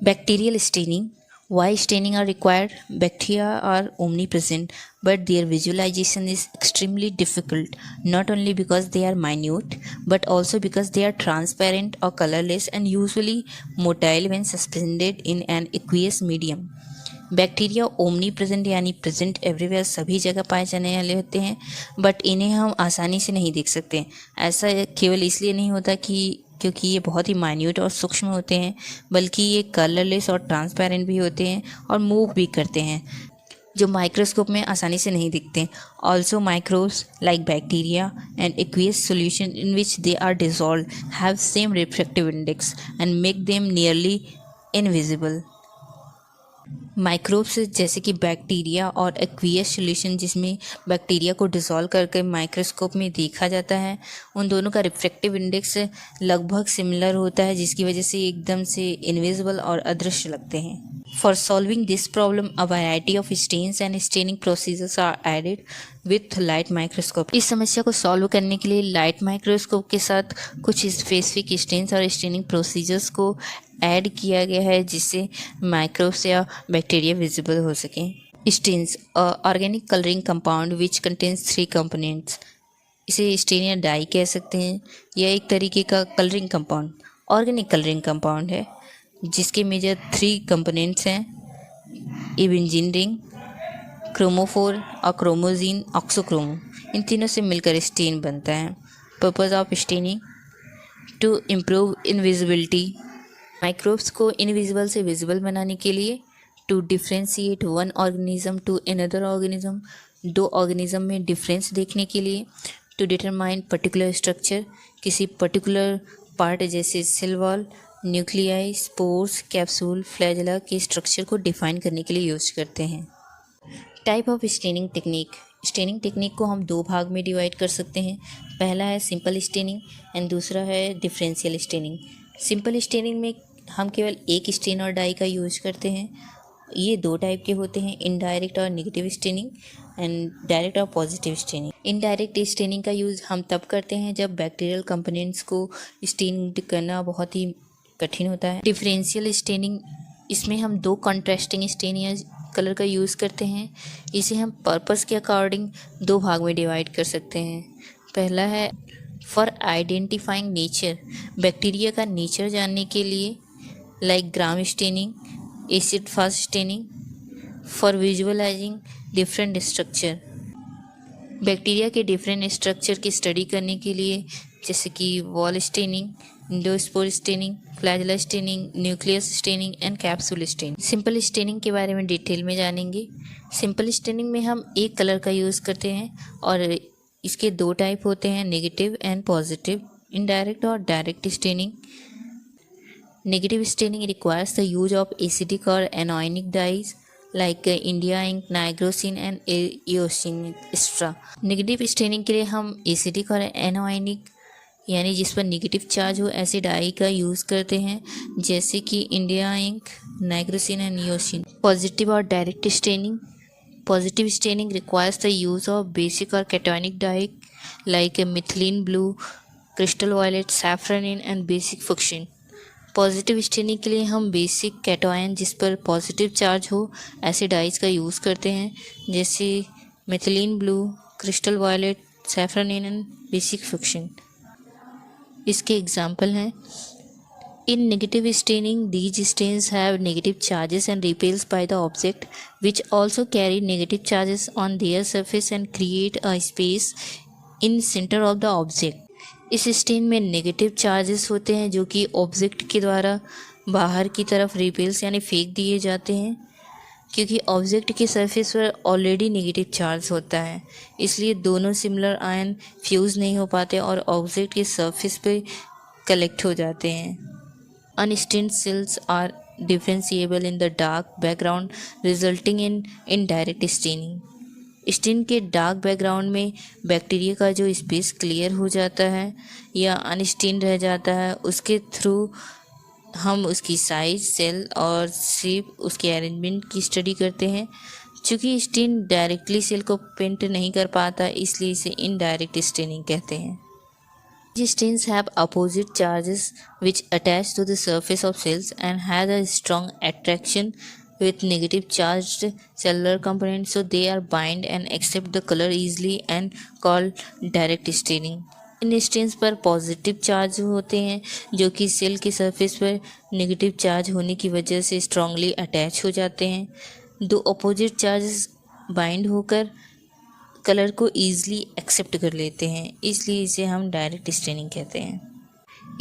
Bacterial staining. Why staining are required? Bacteria are omnipresent, but their visualization is extremely difficult, not only because they are minute, but also because they are transparent or colorless and usually motile when suspended in an aqueous medium. Bacteria omni present यानी present everywhere सभी जगह पाए जाने वाले होते हैं, but इन्हें हम आसानी से नहीं देख सकते। ऐसा केवल इसलिए नहीं होता कि क्योंकि ये बहुत ही माइन्यूट और सूक्ष्म होते हैं, बल्कि ये कलरलेस और ट्रांसपेरेंट भी होते हैं और मूव भी करते हैं, जो माइक्रोस्कोप में आसानी से नहीं दिखते। Also microbes like bacteria and aqueous solution in which they are dissolve have same refractive index and make them nearly invisible. Microbes जैसे कि बैक्टीरिया और एक्वियस सॉल्यूशन जिसमें बैक्टीरिया को डिसॉल्व करके माइक्रोस्कोप में देखा जाता है, उन दोनों का रिफ्रैक्टिव इंडेक्स लगभग सिमिलर होता है, जिसकी वजह से एकदम से इनविजिबल और अदृश्य लगते हैं। For solving this problem a variety of stains and staining procedures are added with light microscope. इस समस्या को सॉल्व करने के लिए लाइट माइक्रोस्कोप के साथ कुछ स्पेसिफिक स्टेन्स और स्टेनिंग प्रोसीजर्स को ऐड किया गया है, जिससे माइक्रोब्स या बैक्टीरिया विजिबल हो सकें। Stains organic colouring compound which contains 3 components. इसे स्टेन या डाई कह सकते हैं। यह एक तरीके का colouring compound organic colouring compound है, जिसके मेजर 3 कंपोनेंट्स हैं, इबेंजीन रिंग, क्रोमोफोर और क्रोमोजीन ऑक्सोक्रोमो। इन तीनों से मिलकर स्टेन बनता है। Purpose of staining to improve invisibility. Microbes को इनविजिबल से विजिबल बनाने के लिए, to differentiate one organism to another organism, 2 organism में डिफरेंस देखने के लिए, टू डिटरमाइन पर्टिकुलर स्ट्रक्चर, किसी पर्टिकुलर पार्ट जैसे cell wall, nuclei, spores, capsule, flagella के स्ट्रक्चर को डिफाइन करने के लिए यूज करते हैं। Type of staining technique. Staining technique को हम 2 भाग में डिवाइड कर सकते हैं। पहला है सिंपल स्टेनिंग एंड दूसरा है डिफरेंशियल स्टेनिंग। सिंपल स्टेनिंग में हम केवल एक स्टेन और डाई का यूज करते हैं। ये 2 टाइप के होते हैं, इनडायरेक्ट और नेगेटिव स्टेनिंग एंड डायरेक्ट और पॉजिटिव स्टेनिंग। इनडायरेक्ट स्टेनिंग का यूज़ हम तब करते हैं जब बैक्टीरियल कंपोनेंट्स को स्टेन करना बहुत ही कठिन होता है। डिफरेंशियल स्टेनिंग, इसमें हम 2 कॉन्ट्रास्टिंग स्टेन या कलर का यूज़ करते हैं। इसे हम पर्पस के अकॉर्डिंग 2 भाग में डिवाइड कर सकते हैं। पहला है फॉर आइडेंटिफाइंग नेचर, बैक्टीरिया का नेचर जानने के लिए, like Gram staining, acid fast staining. For visualising different structure, bacteria के डिफरेंट स्ट्रक्चर की स्टडी करने के लिए, जैसे कि wall staining, endospore staining, flagella staining, nucleus staining and capsule staining. Simple staining के बारे में डिटेल में जानेंगे। सिंपल स्टेनिंग में हम एक कलर का यूज़ करते हैं और इसके 2 टाइप होते हैं, नेगेटिव एंड पॉजिटिव, इनडायरेक्ट और direct staining. Negative staining requires the use of acidic और anionic dyes like India ink, nigrosin and eosin extra. Negative staining के लिए हम एसिडिक और एनोइनिक यानी जिस पर नेगेटिव चार्ज हो ऐसे डाई का यूज़ करते हैं, जैसे कि India ink, nigrosin and eosin. Positive और direct staining. Positive staining requires the use of basic और cationic dye like methylene blue, crystal violet, safranin and basic fuchsin. Positive staining के लिए हम बेसिक कैटोयन जिस पर पॉजिटिव चार्ज हो ऐसे dies का यूज़ करते हैं, जैसे methylene blue, crystal violet, safranin and basic fuchsin. इसके एग्जाम्पल हैं, in negative staining these stains have negative charges and repels by the object which also carry negative charges on their surface and create a space in center of the object। इस stand में negative charges होते हैं जो कि object के द्वारा बाहर की तरफ रिपेल्स यानी फेंक दिए जाते हैं, क्योंकि ऑब्जेक्ट के सरफेस पर ऑलरेडी नेगेटिव चार्ज होता है, इसलिए दोनों सिमिलर आयन फ्यूज़ नहीं हो पाते और ऑब्जेक्ट के सरफेस पे कलेक्ट हो जाते हैं। Unstained cells are differentiable in the dark background resulting in indirect staining. Stain के डार्क बैकग्राउंड में बैक्टीरिया का जो स्पेस क्लियर हो जाता है या अनस्टेन्ड रह जाता है, उसके थ्रू हम उसकी साइज, सेल और शेप, उसके अरेंजमेंट की स्टडी करते हैं। चूँकि स्टेन डायरेक्टली सेल को पेंट नहीं कर पाता, इसलिए इसे इनडायरेक्ट स्टेनिंग कहते हैं। These stains have opposite charges which attach to the surface of cells and has a strong attraction with negative charged cellular components, so they are bind and accept the color easily and called direct staining. इन stains पर positive charge होते हैं जो कि cell की surface पर negative charge होने की वजह से स्ट्रांगली अटैच हो जाते हैं। दो अपोजिट चार्जेस बाइंड होकर कलर को ईजिली एक्सेप्ट कर लेते हैं, इसलिए इसे हम डायरेक्ट स्टेनिंग कहते हैं।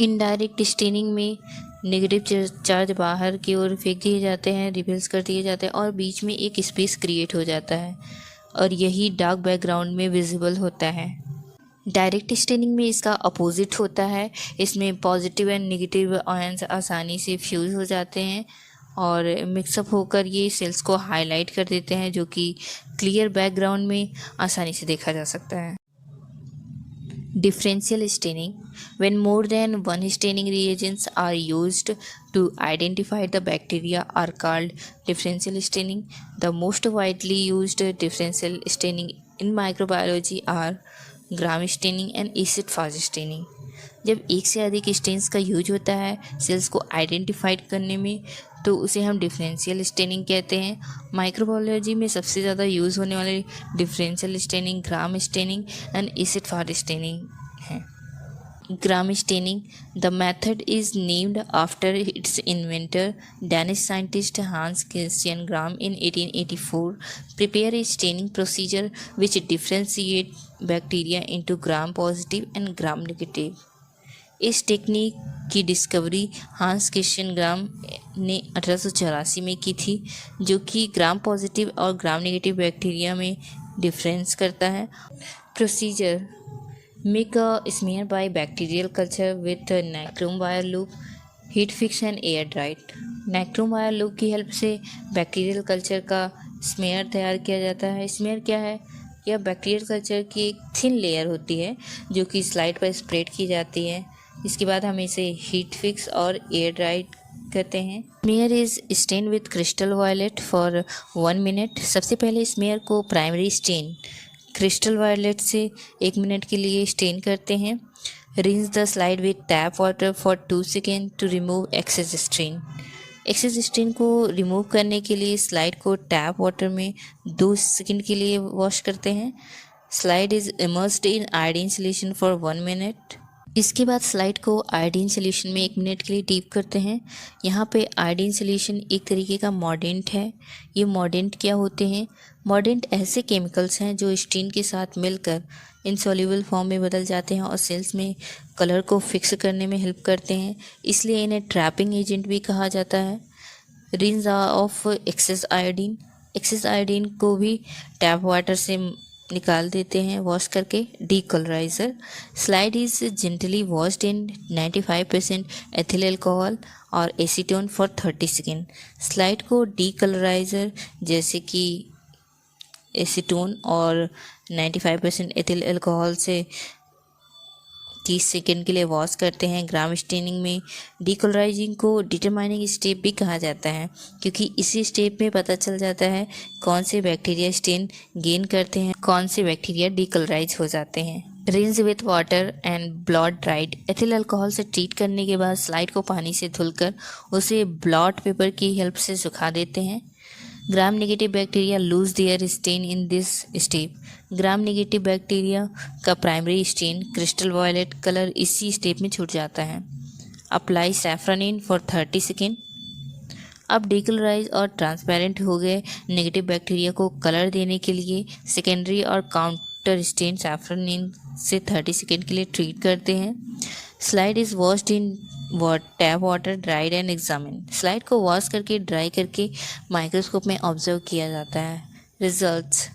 इनडायरेक्ट स्टेनिंग में नेगेटिव चार्ज बाहर की ओर फेंक दिए जाते हैं, रिपेल्स कर दिए जाते हैं और बीच में एक स्पेस क्रिएट हो जाता है और यही डार्क बैकग्राउंड में विजिबल होता है। डायरेक्ट स्टेनिंग में इसका अपोजिट होता है, इसमें पॉजिटिव एंड नेगेटिव आयंस आसानी से फ्यूज़ हो जाते हैं और मिक्सअप होकर ये सेल्स को हाईलाइट कर देते हैं जो कि क्लियर बैकग्राउंड में आसानी से देखा जा सकता है। Differential staining, when more than one staining reagents are used to identify the bacteria, are called differential staining. The most widely used differential staining in microbiology are Gram staining and acid fast staining. जब एक से अधिक stains का use होता है sales को identified करने में तो उसे हम डिफरेंशियल स्टेनिंग कहते हैं। माइक्रोबायोलॉजी में सबसे ज़्यादा यूज़ होने वाले differential staining, Gram staining and acid fast staining हैं। Gram staining, the method is named after its inventor Danish scientist Hans Christian Gram in 1884 prepare a staining procedure which differentiate bacteria into Gram positive and Gram negative. इस technique की discovery Hans Christian Gram ने 1884 में की थी, जो कि gram positive और ग्राम negative bacteria में डिफरेंस करता है। Procedure, make a smear by bacterial culture with nichrome wire loop, heat fix and air dried। Nichrome wire loop की हेल्प से बैक्टीरियल कल्चर का स्मेयर तैयार किया जाता है। स्मेयर क्या है? यह बैक्टीरियल कल्चर की एक थिन लेयर होती है जो कि स्लाइड पर स्प्रेड की जाती है। इसके बाद हम इसे हीट फिक्स और एयर ड्राइड करते हैं। Smear is stain with crystal violet for 1 minute. सबसे पहले स्मेयर को प्राइमरी स्टेन क्रिस्टल वायलेट से 1 मिनट के लिए स्टेन करते हैं। Rinse the slide with tap water for 2 second to remove excess stain. Excess stain को रिमूव करने के लिए स्लाइड को टैप वाटर में 2 सेकेंड के लिए वॉश करते हैं। Slide is immersed in iodine solution for 1 minute. इसके बाद स्लाइड को आयोडीन सोल्यूशन में 1 मिनट के लिए डीप करते हैं। यहाँ पे आयोडीन सोल्यूशन एक तरीके का मॉर्डेंट है। ये मॉर्डेंट क्या होते हैं? मॉर्डेंट ऐसे केमिकल्स हैं जो स्टेन के साथ मिलकर इनसॉल्युबल फॉर्म में बदल जाते हैं और सेल्स में कलर को फिक्स करने में हेल्प करते हैं, इसलिए इन्हें ट्रैपिंग एजेंट भी कहा जाता है। Rinse off excess iodine, excess iodine को भी टैप वाटर से निकाल देते हैं वॉश करके। Decolouriser, slide is gently washed in 95% ethyl alcohol और एसीटोन फॉर 30 सेकेंड। स्लाइड को डीकलराइजर जैसे कि एसीटोन और 95% एथिल अल्कोहल से 30 सेकेंड के लिए वॉश करते हैं। ग्राम स्टेनिंग में डीकलराइजिंग को डिटरमाइनिंग स्टेप भी कहा जाता है क्योंकि इसी स्टेप में पता चल जाता है कौन से बैक्टीरिया स्टेन गेन करते हैं, कौन से बैक्टीरिया डीकलराइज हो जाते हैं। Rinse with water and blot dried, ethyl alcohol से ट्रीट करने के बाद स्लाइड को पानी से धुलकर उसे ब्लॉट पेपर की हेल्प से सुखा देते हैं। Gram negative bacteria lose their stain in this step. Gram negative bacteria का primary stain crystal violet colour इसी स्टेप में छूट जाता है। Apply safranin for 30 second. अब डीकलराइज और ट्रांसपेरेंट हो गए नेगेटिव बैक्टीरिया को कलर देने के लिए सेकेंडरी और काउंटर स्टेन सैफ्रनिन से 30 सेकेंड के लिए ट्रीट करते हैं। Slide is washed in tap water, dried and examine. Slide को वॉश करके ड्राई करके माइक्रोस्कोप में ऑब्जर्व किया जाता है। Results,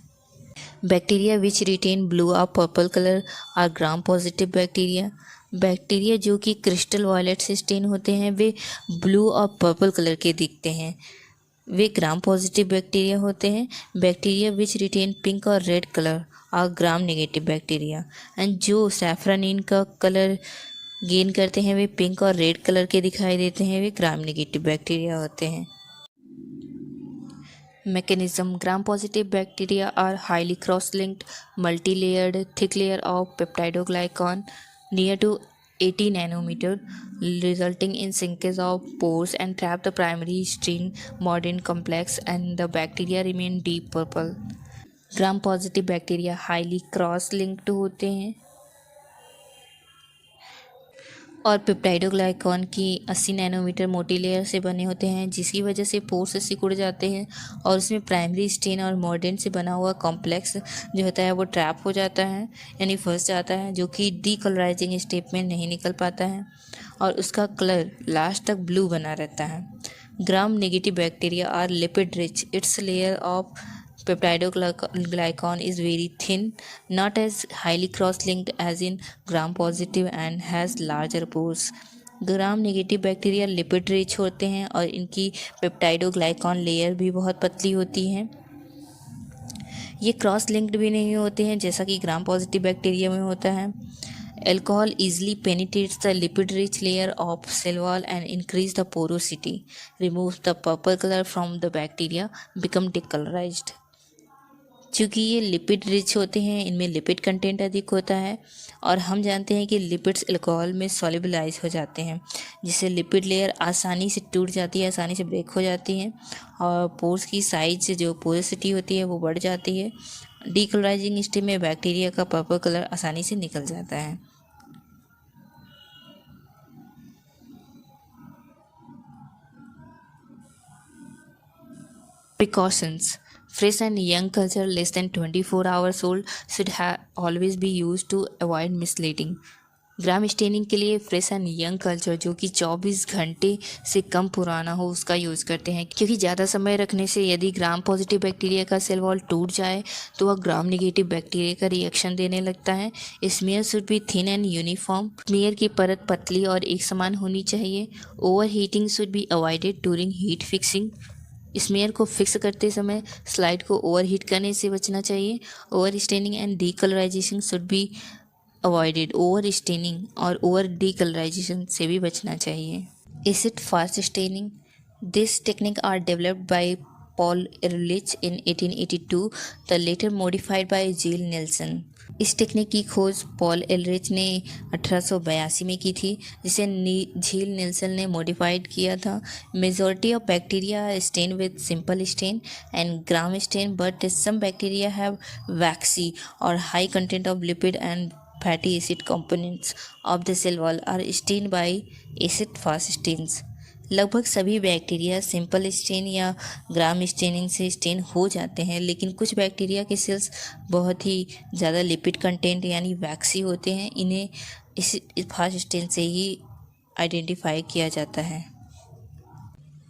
bacteria which retain blue और purple colour are Gram positive bacteria. Bacteria जो कि क्रिस्टल वायलेट से स्टेन होते हैं वे ब्लू और पर्पल कलर के दिखते हैं, वे ग्राम पॉजिटिव बैक्टीरिया होते हैं। बैक्टीरिया विच रिटेन पिंक और red colour are Gram negative bacteria. And जो सैफ्रनिन का कलर गेन करते हैं वे पिंक और रेड कलर के दिखाई देते हैं, वे ग्राम नेगेटिव बैक्टीरिया होते हैं। Mechanism, gram positive bacteria are highly cross-linked, multi-layered, thick layer of peptidoglycan near to 80 nanometer, resulting in shrinkage of pores and trap the primary stain modern complex, and the bacteria remain deep purple. Gram positive bacteria highly cross linked होते हैं और peptidoglycan की 80 nanometre मोटी layer से बने होते हैं, जिसकी वजह से पोर्स सिकुड़ जाते हैं और उसमें प्राइमरी स्टेन और मॉर्डेंट से बना हुआ कॉम्प्लेक्स जो होता है वो ट्रैप हो जाता है, यानी फंस जाता है, जो कि डीकलराइजिंग स्टेप में नहीं निकल पाता है और उसका कलर लास्ट तक ब्लू बना रहता है। Gram negative bacteria are lipid rich, its layer of peptidoglycan is very thin, not as highly cross-linked as in gram-positive and has larger pores. Gram negative bacteria lipid rich होते हैं और इनकी peptidoglycan layer भी बहुत पतली होती है। ये क्रॉस लिंक्ड भी नहीं होते हैं जैसा कि ग्राम पॉजिटिव बैक्टीरिया में होता है। Alcohol easily penetrates the lipid-rich layer of cell wall and increase the porosity, removes the purple color from the bacteria, become decolorized. चूँकि ये लिपिड रिच होते हैं, इनमें लिपिड कंटेंट अधिक होता है और हम जानते हैं कि लिपिड्स अल्कोहल में सॉल्युबलाइज हो जाते हैं, जिससे लिपिड लेयर आसानी से टूट जाती है, आसानी से ब्रेक हो जाती है और पोर्स की साइज जो पोरोसिटी होती है वो बढ़ जाती है। डीकलराइजिंग स्टेज में बैक्टीरिया का पर्पल कलर आसानी से निकल जाता है। Precautions. Fresh and young culture less than 24 hours old should always be used to avoid misleading. Gram staining के लिए फ्रेश एंड यंग कल्चर जो कि 24 घंटे से कम पुराना हो उसका यूज़ करते हैं, क्योंकि ज़्यादा समय रखने से यदि ग्राम पॉजिटिव बैक्टीरिया का सेल वॉल टूट जाए तो वह ग्राम नेगेटिव बैक्टीरिया का रिएक्शन देने लगता है। Smear should B thin and uniform, smear की परत पतली और एक समान होनी चाहिए। Over heating should be avoided during heat fixing, smear को फिक्स करते समय स्लाइड को ओवर हीट करने से बचना चाहिए। Over staining and decolourisation should be avoided, over staining और ओवर डीकलराइजेशन से भी बचना चाहिए। Acid fast staining, this technique are developed by Paul Ehrlich in 1882, the later modified by Ziehl Neelsen. इस टेक्निक की खोज पॉल एलरिच ने 1882 में की थी, जिसे झील नेल्सन ने मॉडिफाइड किया था। Majority of bacteria stain with simple stain and Gram stain, but some bacteria have waxy और high content of lipid and fatty acid components of the cell wall are stain by acid fast stains. लगभग सभी bacteria simple stand या gram staining से stand हो जाते हैं, लेकिन कुछ बैक्टीरिया के सेल्स बहुत ही ज़्यादा लिपिड कंटेंट यानी वैक्सी होते हैं, इन्हें इस फास्ट स्टेन से ही आइडेंटिफाई किया जाता है।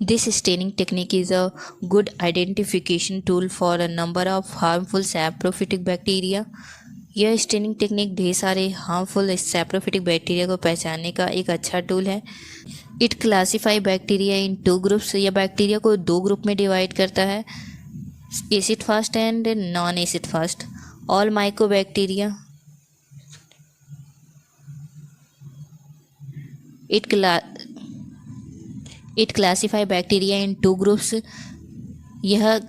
This staining technique is a good identification tool for a number of harmful saprophytic bacteria. यह स्टेनिंग टेक्निक ढेर सारे हार्मफुल सैप्रोफिटिक बैक्टीरिया को पहचानने का एक अच्छा टूल है। It classify bacteria in 2 groups, या बैक्टीरिया को 2 ग्रुप में डिवाइड करता है, acid fast and non acid fast. All mycobacteria it classify bacteria in 2 groups, यह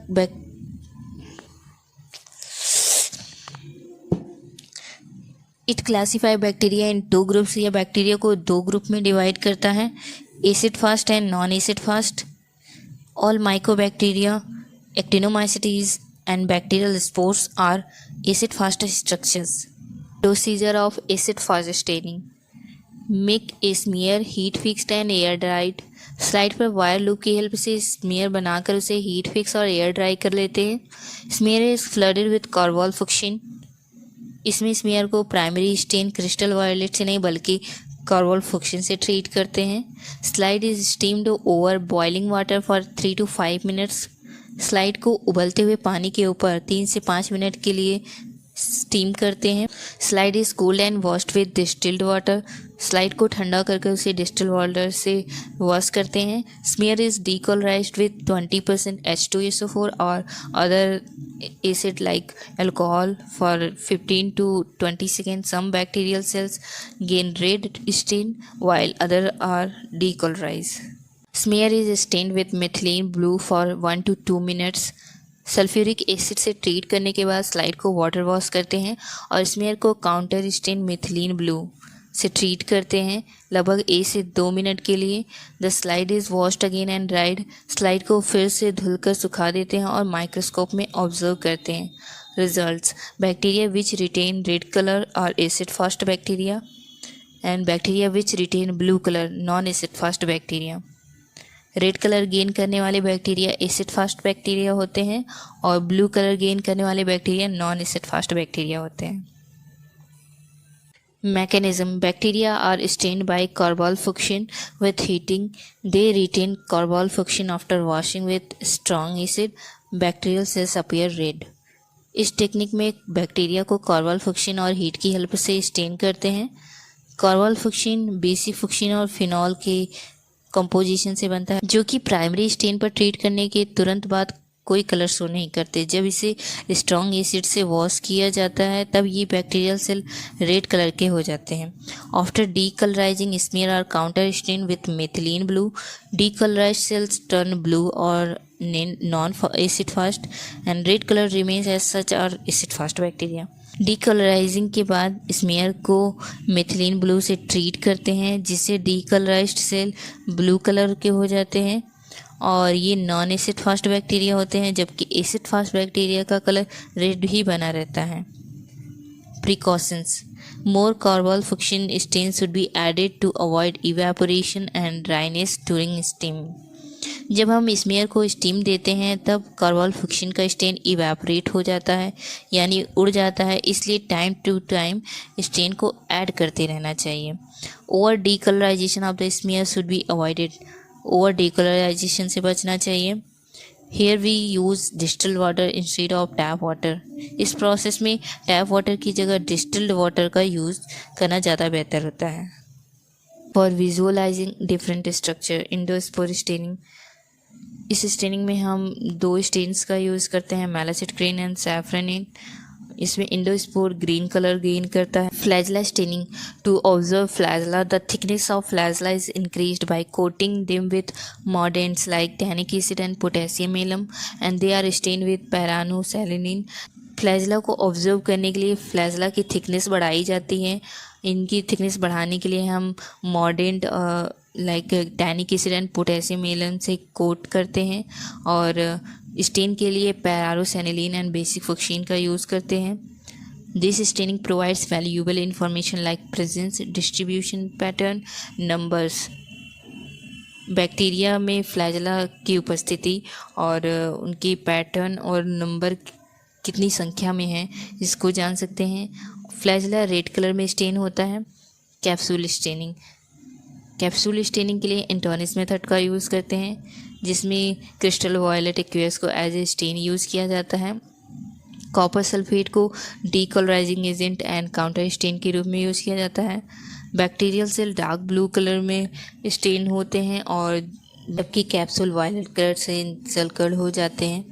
it classify bacteria in 2 groups, या बैक्टीरिया को 2 ग्रुप में डिवाइड करता है, acid fast and non acid fast. All mycobacteria, actinomycetes and bacterial spores are acid fast structures. Procedure of acid fast staining, make a smear heat fixed and air dried. Slide पर wire loop की help से smear बनाकर उसे heat fix और air dry कर लेते हैं। Smear is flooded with carbol fuchsin, इसमें स्मीयर को प्राइमरी स्टेन क्रिस्टल वायलेट से नहीं बल्कि कार्बोल फुक्सिन से ट्रीट करते हैं। Slide is steamed over boiling water for 3 to 5 minutes. Slide को उबलते हुए पानी के ऊपर 3 से 5 मिनट के लिए स्टीम करते हैं। Slide is cooled and washed with distilled water, slide को ठंडा करके उसे डिस्टिल्ड वाटर से वॉश करते हैं। स्मीयर इज डीकलराइज्ड विद 20% H2SO4 और other acid like alcohol for 15 to 20 seconds. Some bacterial cells gain red stain while other are decolorized. Smear is stained with methylene blue for 1 to 2 minutes. Sulphuric acid से treat करने के बाद slide को water wash करते हैं और smear को counter stand methylene blue से ट्रीट करते हैं लगभग 1 से 2 मिनट के लिए। The slide is washed again and dried. Slide को फिर से धुलकर सुखा देते हैं और माइक्रोस्कोप में ऑब्जर्व करते हैं। Results: bacteria which retain red colour और acid fast bacteria and bacteria which retain blue colour non acid fast bacteria. Red colour gain करने वाले बैक्टीरिया एसिड फास्ट बैक्टीरिया होते हैं और ब्लू कलर गेन करने वाले bacteria non acid fast bacteria होते हैं। Mechanism: bacteria are stained by carbol friction with heating. They retain carbol friction after washing with strong acid. Bacterial cells appear red. इस technique में bacteria को carpal friction और heat की help से stand करते हैं। कार्बल फ्रिक्शन बेसिक फ्रिक्शन और phenol के कंपोजिशन से बनता है जो कि प्राइमरी स्टेन पर ट्रीट करने के तुरंत बाद कोई कलर शो नहीं करते। जब इसे स्ट्रॉन्ग एसिड से वॉश किया जाता है तब ये बैक्टीरियल सेल रेड कलर के हो जाते हैं। After decolourising smear are counter stain with methylene blue. Decolourised cells turn blue और non acid fast and red colour remains as such are acid fast bacteria. Decolourising के बाद smear को methylene blue से treat करते हैं जिससे डीकलराइज्ड cell blue colour के हो जाते हैं और ये नॉन एसिड फास्ट बैक्टीरिया होते हैं, जबकि एसिड फास्ट बैक्टीरिया का कलर रेड ही बना रहता है। Precautions: more carbol fuchsin stain should be added to avoid evaporation and dryness during steam. जब हम स्मीयर को स्टीम देते हैं तब कार्बल फ्रिक्शन का स्टेन इवेपोरेट हो जाता है यानी उड़ जाता है, इसलिए टाइम टू टाइम स्टेन को ऐड करते रहना चाहिए। Over decolourisation of the smear should be avoided. Over decolourisation से बचना चाहिए। Here we use distilled water instead of tap water. इस प्रोसेस में टैप वाटर की जगह डिस्टिल्ड वाटर का यूज़ करना ज़्यादा बेहतर होता है। For visualising different structure: endospore staining. इस स्टेनिंग में हम 2 स्टेन्स का यूज़ करते हैं, मेलाचिटक्रीन एंड सैफ्रनिन। इसमें इंडोस्पोर ग्रीन कलर गेन करता है। Flagella staining: to observe flagella the thickness of flagella is increased by coating them with mordants like tannic acid and potassium alum and they are stain with pararosaniline. Flagella को observe करने के लिए flagella की thickness बढ़ाई जाती है। इनकी thickness बढ़ाने के लिए हम mordant like tannic acid and potassium alum से कोट करते हैं और स्टेन के लिए पैरारोसैनिलीन एंड बेसिक फ्रिक्शन का यूज़ करते हैं। This staining provides valuable information like presence, distribution pattern, numbers. Bacteria में फ्लैजला की उपस्थिति और उनकी पैटर्न और नंबर कितनी संख्या में है इसको जान सकते हैं। फ्लैजला रेड कलर में स्टेन होता है। कैप्सूल स्टेनिंग: कैप्सूल स्टेनिंग के लिए एंटोनिस मेथड का यूज़ करते हैं जिसमें क्रिस्टल वायलेट एक्वेस को एज ए स्टेन यूज़ किया जाता है। कॉपर सल्फेट को decolourising agent and counter stain के रूप में यूज़ किया जाता है। Bacterial cell dark blue colour में स्टेन होते हैं और जबकि कैप्सूल वायलेट कलर से एनसेल्कल्ड हो जाते हैं।